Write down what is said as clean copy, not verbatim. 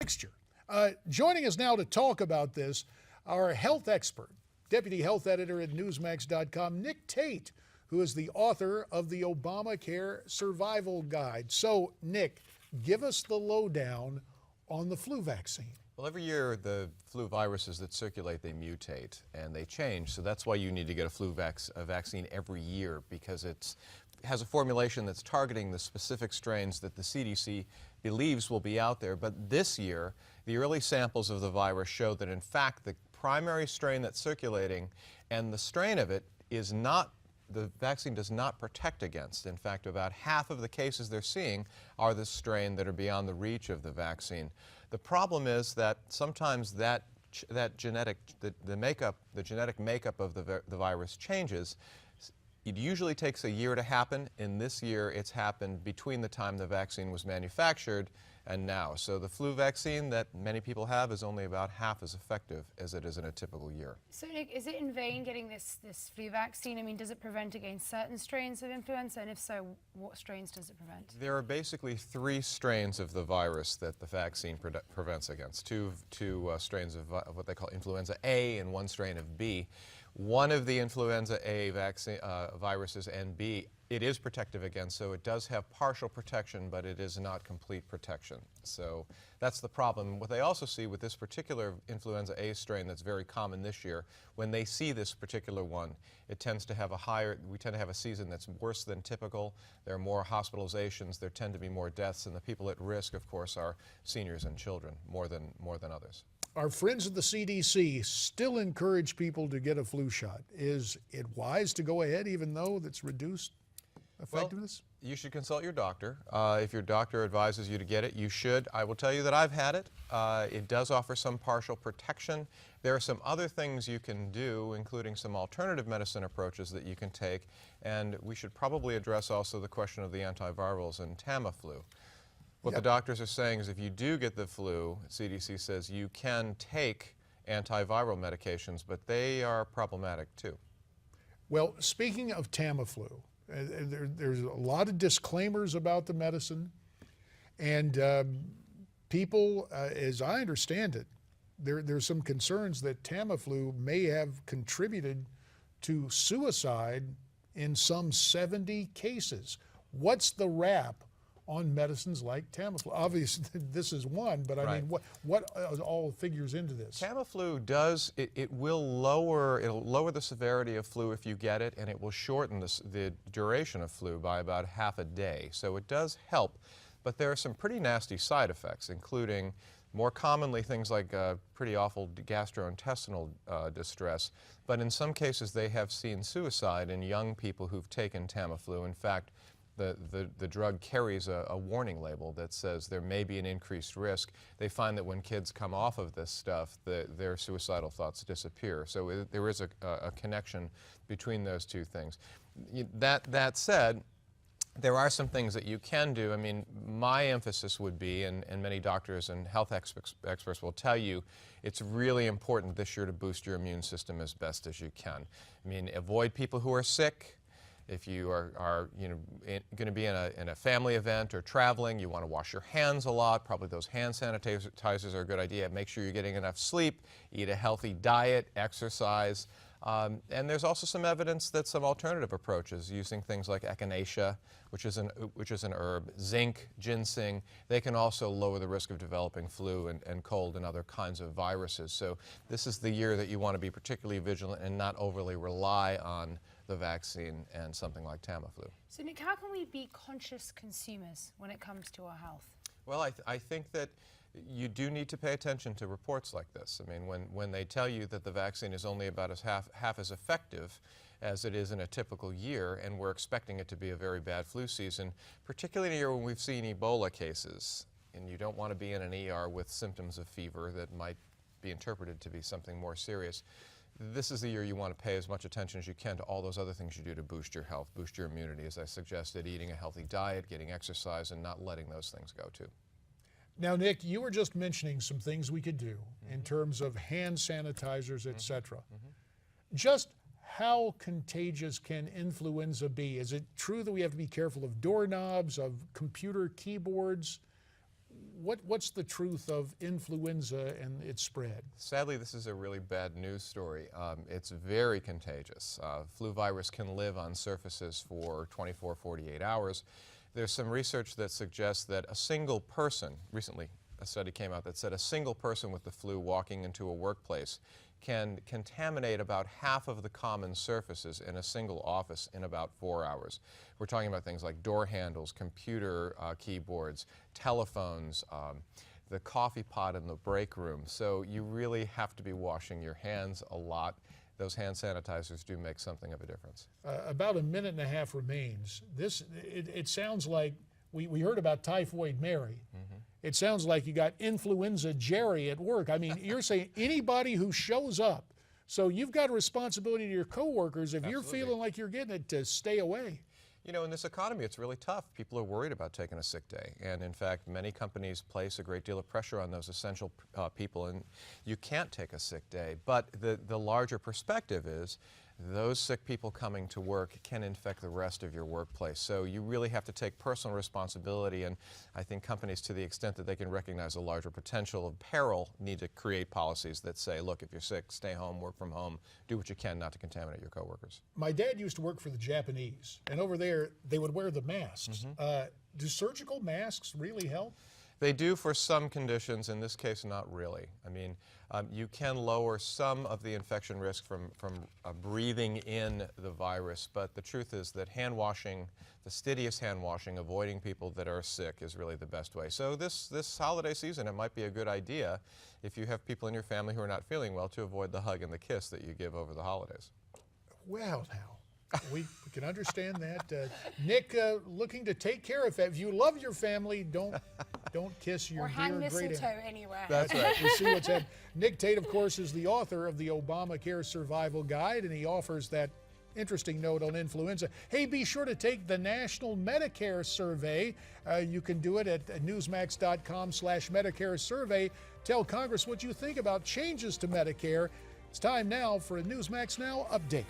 mixture. Joining us now to talk about this, our health expert, Deputy Health Editor at Newsmax.com, Nick Tate, who is the author of the Obamacare Survival Guide. So, Nick, give us the lowdown on the flu vaccine. Well, every year the flu viruses that circulate, they mutate and they change. So that's why you need to get a vaccine every year, because it has a formulation that's targeting the specific strains that the CDC believes will be out there. But this year, the early samples of the virus show that in fact the primary strain that's circulating and the strain of it is not, the vaccine does not protect against. In fact, about half of the cases they're seeing are the strain that are beyond the reach of the vaccine. The problem is that sometimes the genetic makeup of the virus changes. It usually takes a year to happen. In this year, it's happened between the time the vaccine was manufactured and now. So the flu vaccine that many people have is only about half as effective as it is in a typical year. So Nick, is it in vain getting this flu vaccine? I mean, does it prevent against certain strains of influenza? And if so, what strains does it prevent? There are basically 3 strains of the virus that the vaccine prevents against. Two strains of what they call influenza A and 1 strain of B. One of the influenza A viruses and B, it is protective against, so it does have partial protection, but it is not complete protection. So that's the problem. What they also see with this particular influenza A strain that's very common this year, when they see this particular one, it tends to have we tend to have a season that's worse than typical. There are more hospitalizations, there tend to be more deaths, and the people at risk, of course, are seniors and children more than others. Our friends at the CDC still encourage people to get a flu shot. Is it wise to go ahead even though that's reduced effectiveness? Well, you should consult your doctor. If your doctor advises you to get it, you should. I will tell you that I've had it. It does offer some partial protection. There are some other things you can do, including some alternative medicine approaches that you can take, and we should probably address also the question of the antivirals and Tamiflu. What the doctors are saying is if you do get the flu, CDC says you can take antiviral medications, but they are problematic too. Well, speaking of Tamiflu, there's a lot of disclaimers about the medicine, and people, as I understand it, there's some concerns that Tamiflu may have contributed to suicide in some 70 cases. What's the rap on medicines like Tamiflu? Obviously, this is one, but I mean, what all figures into this? Tamiflu does, it'll lower the severity of flu if you get it, and it will shorten the duration of flu by about half a day. So it does help, but there are some pretty nasty side effects, including more commonly things like pretty awful gastrointestinal distress, but in some cases they have seen suicide in young people who've taken Tamiflu. In fact, the drug carries a warning label that says there may be an increased risk. They find that when kids come off of this stuff, their suicidal thoughts disappear. So there is a connection between those two things. That said, there are some things that you can do. I mean, my emphasis would be, and many doctors and health experts will tell you, it's really important this year to boost your immune system as best as you can. I mean, avoid people who are sick. If you are going to be in a family event or traveling, you want to wash your hands a lot. Probably those hand sanitizers are a good idea. Make sure you're getting enough sleep, eat a healthy diet, exercise. And there's also some evidence that some alternative approaches, using things like echinacea, which is an herb, zinc, ginseng, they can also lower the risk of developing flu and cold and other kinds of viruses. So this is the year that you want to be particularly vigilant and not overly rely on the vaccine and something like Tamiflu. So Nick, how can we be conscious consumers when it comes to our health? Well, I think that you do need to pay attention to reports like this. I mean, when they tell you that the vaccine is only about half as effective as it is in a typical year, and we're expecting it to be a very bad flu season, particularly in a year when we've seen Ebola cases, and you don't want to be in an ER with symptoms of fever that might be interpreted to be something more serious. This is the year you want to pay as much attention as you can to all those other things you do to boost your health, boost your immunity, as I suggested, eating a healthy diet, getting exercise, and not letting those things go too. Now, Nick, you were just mentioning some things we could do in terms of hand sanitizers, etc. Just how contagious can influenza be? Is it true that we have to be careful of doorknobs, of computer keyboards? what's the truth of influenza and its spread? Sadly, this is a really bad news story. It's very contagious. Flu virus can live on surfaces for 24, 48 hours. There's some research that suggests that a single person, recently a study came out that said a single person with the flu walking into a workplace can contaminate about half of the common surfaces in a single office in about 4 hours. We're talking about things like door handles, computer keyboards, telephones, the coffee pot in the break room. So you really have to be washing your hands a lot. Those hand sanitizers do make something of a difference. About a minute and a half remains. It sounds like we heard about Typhoid Mary. It sounds like you got Influenza Jerry at work. I mean, you're saying anybody who shows up. So you've got a responsibility to your coworkers, if you're feeling like you're getting it, to stay away. You know, in this economy, it's really tough. People are worried about taking a sick day. And in fact, many companies place a great deal of pressure on those essential people, and you can't take a sick day. But the larger perspective is those sick people coming to work can infect the rest of your workplace. So you really have to take personal responsibility, and I think companies, to the extent that they can recognize a larger potential of peril, need to create policies that say, look, if you're sick, stay home, work from home, do what you can not to contaminate your coworkers. My dad used to work for the Japanese, and over there they would wear the masks. Do surgical masks really help? They do for some conditions. In this case, not really. I mean, you can lower some of the infection risk from breathing in the virus, but the truth is that hand washing, fastidious hand washing, avoiding people that are sick is really the best way. So this holiday season, it might be a good idea, if you have people in your family who are not feeling well, to avoid the hug and the kiss that you give over the holidays. Well, now, we can understand that. Nick, looking to take care of it. If you love your family, don't kiss your Or hang dear great mistletoe aunt. anywhere. That's right. You see what's happening. Nick Tate, of course, is the author of the Obamacare Survival Guide, and he offers that interesting note on influenza. Hey, be sure to take the National Medicare Survey. You can do it at newsmax.com/Medicare Survey. Tell Congress what you think about changes to Medicare. It's time now for a Newsmax Now update.